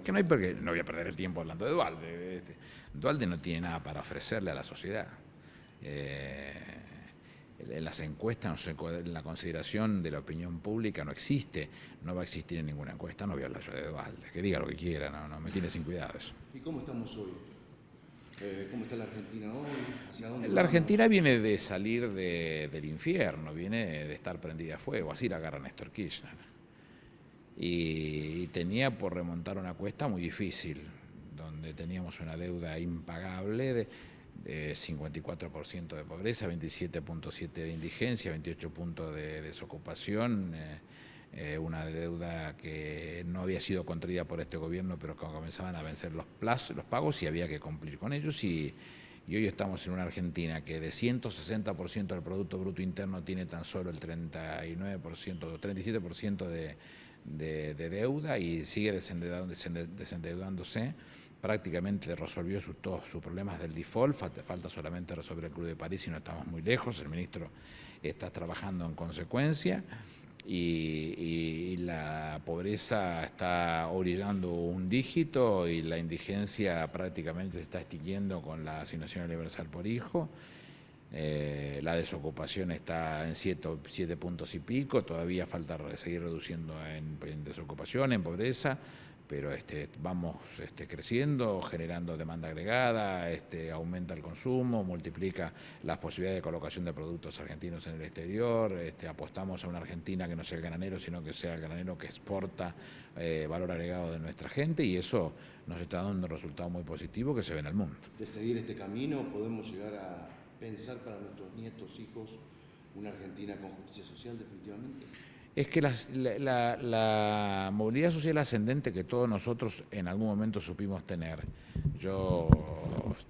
Que no hay porque no voy a perder el tiempo hablando de Dualde. Dualde no tiene nada para ofrecerle a la sociedad. En las encuestas, en la consideración de la opinión pública no existe, no va a existir en ninguna encuesta, no voy a hablar yo de Dualde, que diga lo que quiera, no me tiene sin cuidado eso. ¿Y cómo estamos hoy? ¿Cómo está la Argentina hoy? ¿Hacia dónde La Argentina vamos? viene de salir del infierno, viene de estar prendida a fuego, así la agarra Néstor Kirchner. Y tenía por remontar una cuesta muy difícil, donde teníamos una deuda impagable de 54% de pobreza, 27.7% de indigencia, 28 puntos de desocupación, una deuda que no había sido contraída por este gobierno, pero que comenzaban a vencer los pagos y había que cumplir con ellos. Y hoy estamos en una Argentina que de 160% del Producto Bruto Interno tiene tan solo el 39%, 37% de deuda y sigue desendeudándose. Prácticamente resolvió todos sus problemas del default, falta solamente resolver el Club de París y no estamos muy lejos, el ministro está trabajando en consecuencia y la pobreza está orillando un dígito y la indigencia prácticamente se está extinguiendo con la asignación universal por hijo. La desocupación está en 7 puntos y pico, todavía falta seguir reduciendo en desocupación, en pobreza, pero vamos creciendo, generando demanda agregada, aumenta el consumo, multiplica las posibilidades de colocación de productos argentinos en el exterior, apostamos a una Argentina que no sea el granero, sino que sea el granero que exporta valor agregado de nuestra gente, y eso nos está dando un resultado muy positivo que se ve en el mundo. De seguir este camino podemos llegar a pensar para nuestros nietos, hijos, una Argentina con justicia social definitivamente. Es que la movilidad social ascendente que todos nosotros en algún momento supimos tener. Yo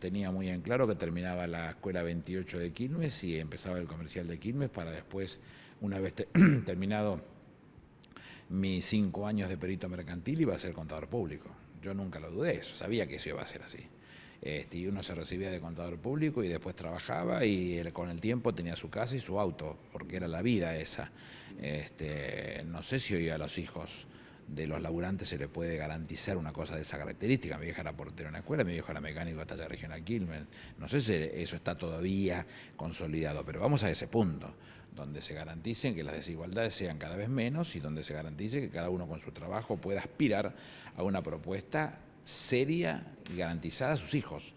tenía muy en claro que terminaba la escuela 28 de Quilmes y empezaba el comercial de Quilmes para después, una vez terminado mis 5 años de perito mercantil, iba a ser contador público. Yo nunca lo dudé, sabía que eso iba a ser así. Y uno se recibía de contador público y después trabajaba y con el tiempo tenía su casa y su auto, porque era la vida esa. No sé si hoy a los hijos de los laburantes se les puede garantizar una cosa de esa característica. Mi vieja era portera en una escuela, mi viejo era mecánico de talla regional Quilmes. No sé si eso está todavía consolidado, pero vamos a ese punto, donde se garanticen que las desigualdades sean cada vez menos y donde se garantice que cada uno con su trabajo pueda aspirar a una propuesta seria y garantizada a sus hijos,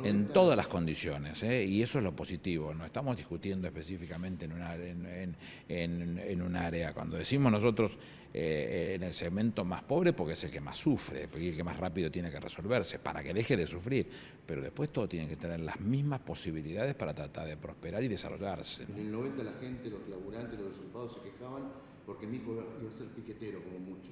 en todas las condiciones, y eso es lo positivo. No estamos discutiendo específicamente en un área, cuando decimos nosotros en el segmento más pobre, porque es el que más sufre, porque es el que más rápido tiene que resolverse, para que deje de sufrir, pero después todos tienen que tener las mismas posibilidades para tratar de prosperar y desarrollarse, ¿no? En el 90 la gente, los laburantes, los desocupados se quejaban porque mi hijo iba a ser piquetero como mucho.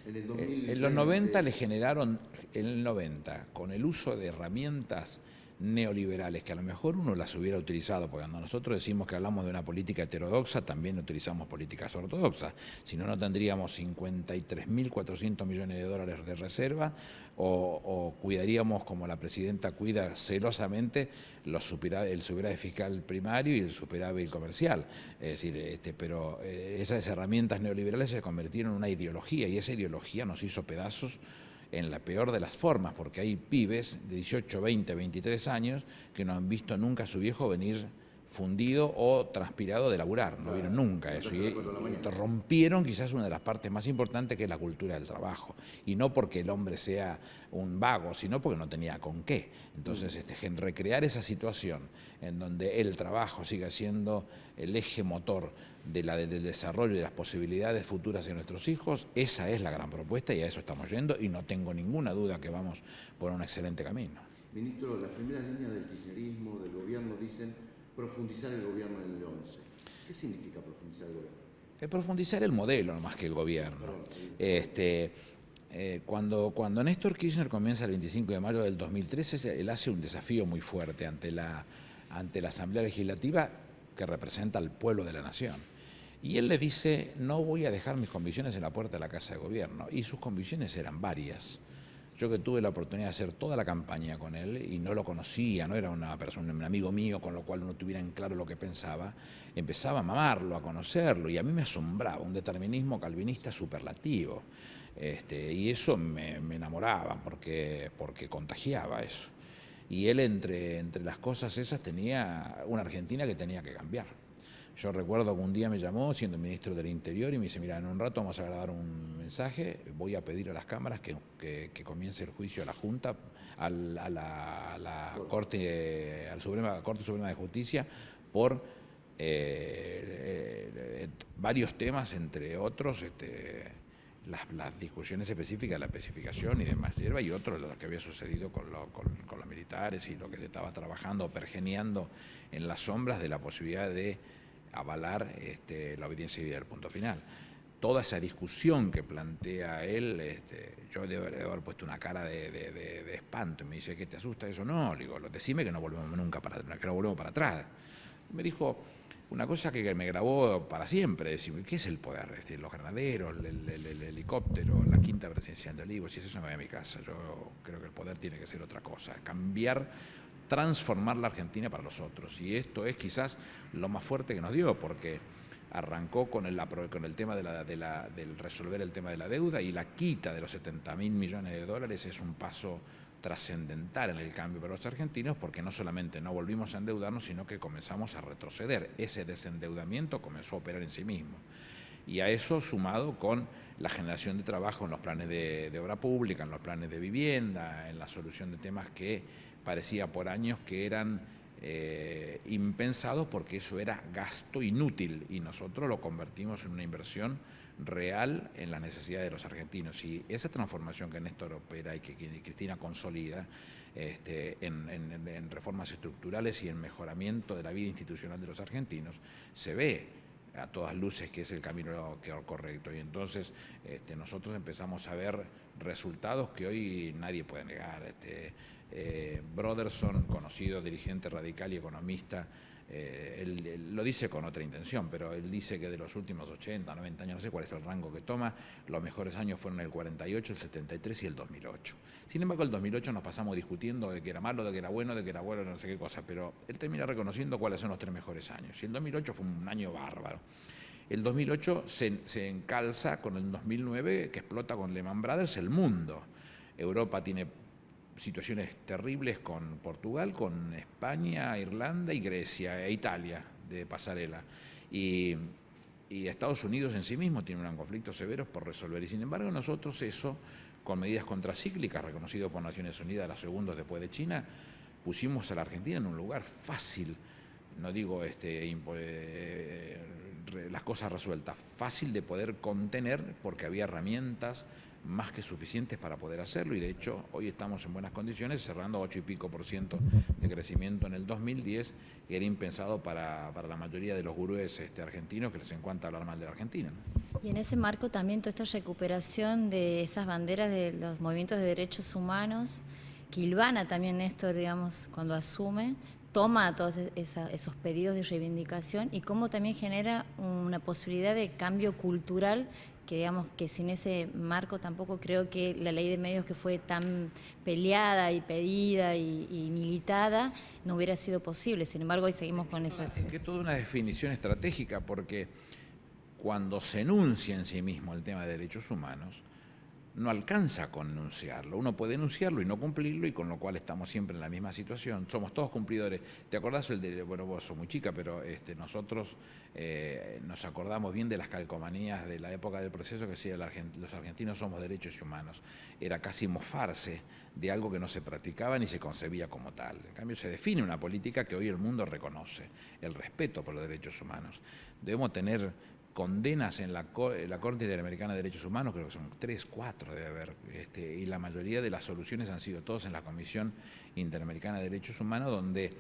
En los 90 le generaron, en el 90, con el uso de herramientas neoliberales, que a lo mejor uno las hubiera utilizado, porque cuando nosotros decimos que hablamos de una política heterodoxa, también utilizamos políticas ortodoxas, si no, no tendríamos 53.400 millones de dólares de reserva, o cuidaríamos, como la presidenta cuida celosamente, el superávit fiscal primario y el superávit comercial. Es decir, pero esas herramientas neoliberales se convirtieron en una ideología, y esa ideología nos hizo pedazos en la peor de las formas, porque hay pibes de 18, 20, 23 años que no han visto nunca a su viejo venir fundido o transpirado de laburar, no vieron nunca eso, y rompieron quizás una de las partes más importantes, que es la cultura del trabajo, y no porque el hombre sea un vago, sino porque no tenía con qué. Entonces recrear esa situación en donde el trabajo siga siendo el eje motor del desarrollo y de las posibilidades futuras de nuestros hijos, esa es la gran propuesta y a eso estamos yendo, y no tengo ninguna duda que vamos por un excelente camino. Ministro, las primeras líneas del kirchnerismo, del gobierno, dicen profundizar el gobierno en el 11. ¿Qué significa profundizar el gobierno? Profundizar el modelo más que el gobierno. Cuando Néstor Kirchner comienza el 25 de mayo del 2013, él hace un desafío muy fuerte ante la Asamblea Legislativa, que representa al pueblo de la nación. Y él le dice: no voy a dejar mis convicciones en la puerta de la Casa de Gobierno. Y sus convicciones eran varias. Yo que tuve la oportunidad de hacer toda la campaña con él y no lo conocía, no era una persona, un amigo mío con lo cual uno tuviera en claro lo que pensaba, empezaba a mamarlo, a conocerlo, y a mí me asombraba un determinismo calvinista superlativo. Y eso me enamoraba porque contagiaba eso. Y él entre las cosas esas tenía una Argentina que tenía que cambiar. Yo recuerdo que un día me llamó siendo ministro del Interior y me dice, mira, en un rato vamos a grabar un mensaje, voy a pedir a las cámaras que comience el juicio a la Junta, a la Corte, a la Corte Suprema de Justicia, por varios temas, entre otros, las discusiones específicas, la especificación y demás hierba, y otro de lo que había sucedido con los militares y lo que se estaba trabajando, pergeneando en las sombras de la posibilidad de avalar la obediencia civil al punto final. Toda esa discusión que plantea él, yo debo haber puesto una cara de espanto. Y me dice, ¿qué te asusta eso? No, le digo, decime que no volvemos nunca que no volvemos para atrás. Me dijo una cosa que me grabó para siempre, decir, ¿qué es el poder? Los granaderos, el helicóptero, la quinta presidencial de Olivos, si es eso me voy a mi casa. Yo creo que el poder tiene que ser otra cosa, cambiar, transformar la Argentina para los otros. Y esto es quizás lo más fuerte que nos dio, porque arrancó con el tema del resolver el tema de la deuda, y la quita de los 70.000 millones de dólares es un paso trascendental en el cambio para los argentinos, porque no solamente no volvimos a endeudarnos, sino que comenzamos a retroceder. Ese desendeudamiento comenzó a operar en sí mismo. Y a eso sumado con la generación de trabajo en los planes de obra pública, en los planes de vivienda, en la solución de temas que parecía por años que eran impensados, porque eso era gasto inútil, y nosotros lo convertimos en una inversión real en la necesidad de los argentinos. Y esa transformación que Néstor opera y que Cristina consolida en reformas estructurales y en mejoramiento de la vida institucional de los argentinos, se ve a todas luces que es el camino correcto. Y entonces nosotros empezamos a ver resultados que hoy nadie puede negar. Broderson, conocido dirigente radical y economista, él lo dice con otra intención, pero él dice que de los últimos 80, 90 años, no sé cuál es el rango que toma, los mejores años fueron el 48, el 73 y el 2008. Sin embargo, el 2008 nos pasamos discutiendo de que era malo, de que era bueno, no sé qué cosa, pero él termina reconociendo cuáles son los 3 mejores años. Y el 2008 fue un año bárbaro. El 2008 se encalza con el 2009, que explota con Lehman Brothers el mundo. Europa tiene situaciones terribles con Portugal, con España, Irlanda y Grecia e Italia de pasarela. Y Estados Unidos en sí mismo tiene unos conflictos severos por resolver. Y sin embargo nosotros eso, con medidas contracíclicas, reconocido por Naciones Unidas, los segundos después de China, pusimos a la Argentina en un lugar fácil, no digo las cosas resueltas, fácil de poder contener, porque había herramientas más que suficientes para poder hacerlo, y de hecho hoy estamos en buenas condiciones, cerrando 8 y pico % de crecimiento en el 2010, que era impensado para la mayoría de los gurúes argentinos, que les encanta hablar mal de la Argentina, ¿no? Y en ese marco también toda esta recuperación de esas banderas de los movimientos de derechos humanos, que hilvana también Néstor, digamos, cuando asume, toma todos esos pedidos de reivindicación, y cómo también genera una posibilidad de cambio cultural, que digamos que sin ese marco tampoco creo que la ley de medios, que fue tan peleada y pedida y militada, no hubiera sido posible. Sin embargo, hoy seguimos con esas... Es que es toda una definición estratégica, porque cuando se enuncia en sí mismo el tema de derechos humanos, no alcanza con enunciarlo. Uno puede enunciarlo y no cumplirlo, y con lo cual estamos siempre en la misma situación. Somos todos cumplidores. ¿Te acordás bueno, vos sos muy chica, pero nosotros nos acordamos bien de las calcomanías de la época del proceso, que decía los argentinos somos derechos humanos? Era casi mofarse de algo que no se practicaba ni se concebía como tal. En cambio, se define una política que hoy el mundo reconoce, el respeto por los derechos humanos. Debemos tener condenas en la Corte Interamericana de Derechos Humanos, creo que son 3, 4 debe haber, y la mayoría de las soluciones han sido todas en la Comisión Interamericana de Derechos Humanos, donde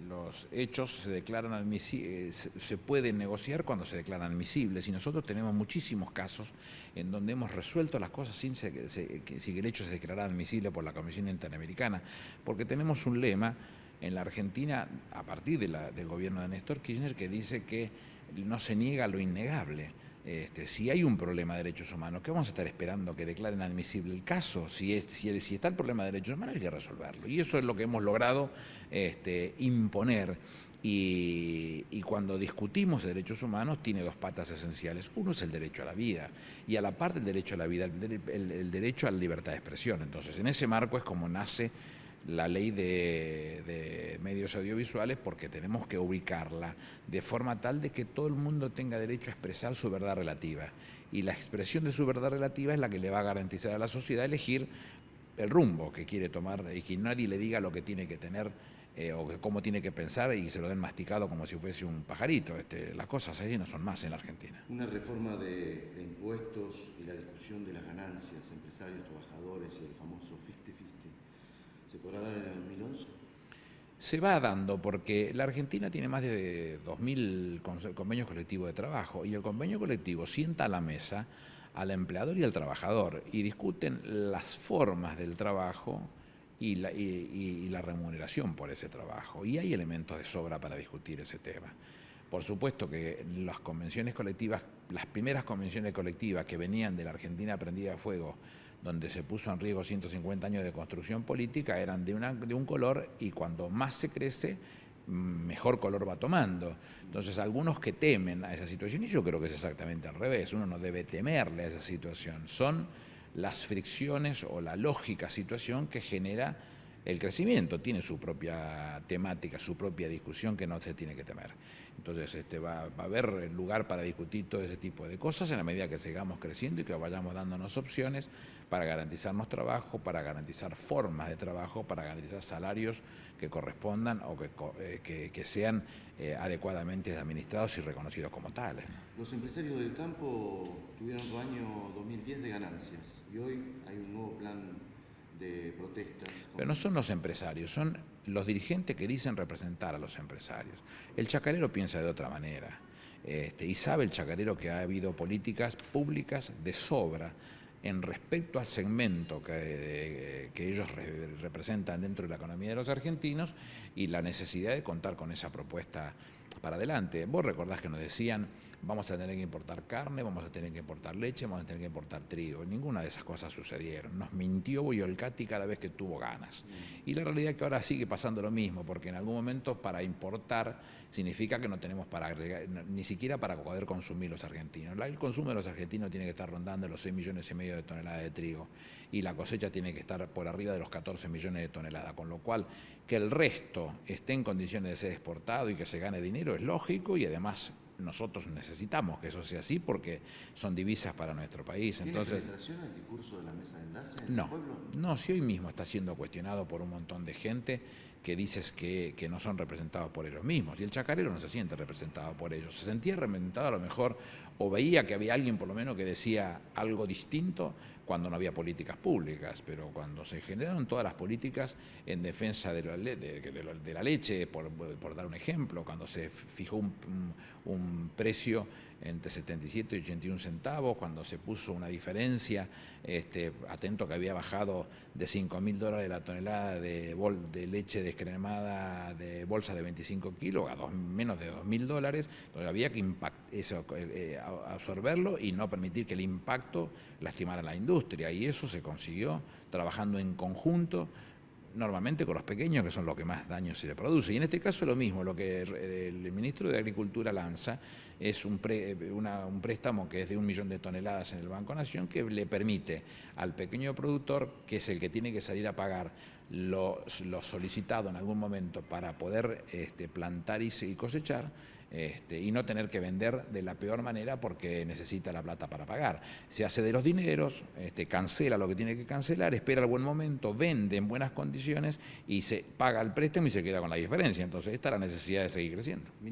los hechos se declaran admisibles, se pueden negociar cuando se declaran admisibles, y nosotros tenemos muchísimos casos en donde hemos resuelto las cosas sin que el hecho se declarara admisible por la Comisión Interamericana, porque tenemos un lema en la Argentina, a partir del gobierno de Néstor Kirchner, que dice que no se niega lo innegable. Si hay un problema de derechos humanos, ¿qué vamos a estar esperando que declaren admisible el caso? Si está el problema de derechos humanos, hay que resolverlo. Y eso es lo que hemos logrado imponer. Y cuando discutimos de derechos humanos, tiene dos patas esenciales. Uno es el derecho a la vida, y a la par del derecho a la vida, el derecho a la libertad de expresión. Entonces, en ese marco es como nace la ley de medios audiovisuales, porque tenemos que ubicarla de forma tal de que todo el mundo tenga derecho a expresar su verdad relativa. Y la expresión de su verdad relativa es la que le va a garantizar a la sociedad elegir el rumbo que quiere tomar, y que nadie le diga lo que tiene que tener o cómo tiene que pensar y se lo den masticado como si fuese un pajarito. Las cosas así no son más en la Argentina. Una reforma de impuestos y la discusión de las ganancias, empresarios, trabajadores y el famoso 50-50, ¿se podrá dar en el 2011? Se va dando porque la Argentina tiene más de 2.000 convenios colectivos de trabajo, y el convenio colectivo sienta a la mesa al empleador y al trabajador y discuten las formas del trabajo y la remuneración por ese trabajo. Y hay elementos de sobra para discutir ese tema. Por supuesto que las convenciones colectivas, las primeras convenciones colectivas que venían de la Argentina prendida a fuego, donde se puso en riesgo 150 años de construcción política, eran de un color, y cuando más se crece, mejor color va tomando. Entonces, algunos que temen a esa situación, y yo creo que es exactamente al revés, uno no debe temerle a esa situación, son las fricciones o la lógica situación que genera el crecimiento. Tiene su propia temática, su propia discusión, que no se tiene que temer. Entonces va a haber lugar para discutir todo ese tipo de cosas en la medida que sigamos creciendo y que vayamos dándonos opciones para garantizarnos trabajo, para garantizar formas de trabajo, para garantizar salarios que correspondan o que sean adecuadamente administrados y reconocidos como tales. Los empresarios del campo tuvieron otro año 2010 de ganancias y hoy hay un nuevo plan de protestas. Pero no son los empresarios, son los dirigentes que dicen representar a los empresarios. El chacarero piensa de otra manera, y sabe el chacarero que ha habido políticas públicas de sobra en respecto al segmento que ellos representan dentro de la economía de los argentinos, y la necesidad de contar con esa propuesta para adelante. Vos recordás que nos decían, vamos a tener que importar carne, vamos a tener que importar leche, vamos a tener que importar trigo. Ninguna de esas cosas sucedieron. Nos mintió Boyolcati cada vez que tuvo ganas. Y la realidad es que ahora sigue pasando lo mismo, porque en algún momento para importar significa que no tenemos para agregar, ni siquiera para poder consumir los argentinos. El consumo de los argentinos tiene que estar rondando los 6,5 millones de toneladas de trigo, y la cosecha tiene que estar por arriba de los 14 millones de toneladas, con lo cual que el resto esté en condiciones de ser exportado y que se gane dinero es lógico, y además nosotros necesitamos que eso sea así porque son divisas para nuestro país. Entonces, ¿tiene penetración el discurso de la mesa de enlace en el pueblo? No, si hoy mismo está siendo cuestionado por un montón de gente que dices que no son representados por ellos mismos, y el chacarero no se siente representado por ellos, se sentía representado a lo mejor, o veía que había alguien por lo menos que decía algo distinto cuando no había políticas públicas, pero cuando se generaron todas las políticas en defensa de la leche, por dar un ejemplo, cuando se fijó un precio entre 77 y 81 centavos, cuando se puso una diferencia, atento que había bajado de $5.000 la tonelada de leche descremada de bolsa de 25 kilos a menos de $2.000, entonces había que absorberlo y no permitir que el impacto lastimara a la industria, y eso se consiguió trabajando en conjunto, normalmente con los pequeños, que son los que más daño se le produce. Y en este caso lo mismo, lo que el ministro de Agricultura lanza es un préstamo que es de 1 millón de toneladas en el Banco Nación, que le permite al pequeño productor, que es el que tiene que salir a pagar lo solicitado en algún momento para poder plantar y cosechar, y no tener que vender de la peor manera porque necesita la plata para pagar. Se hace de los dineros, cancela lo que tiene que cancelar, espera el buen momento, vende en buenas condiciones y se paga el préstamo y se queda con la diferencia. Entonces, esta es la necesidad de seguir creciendo.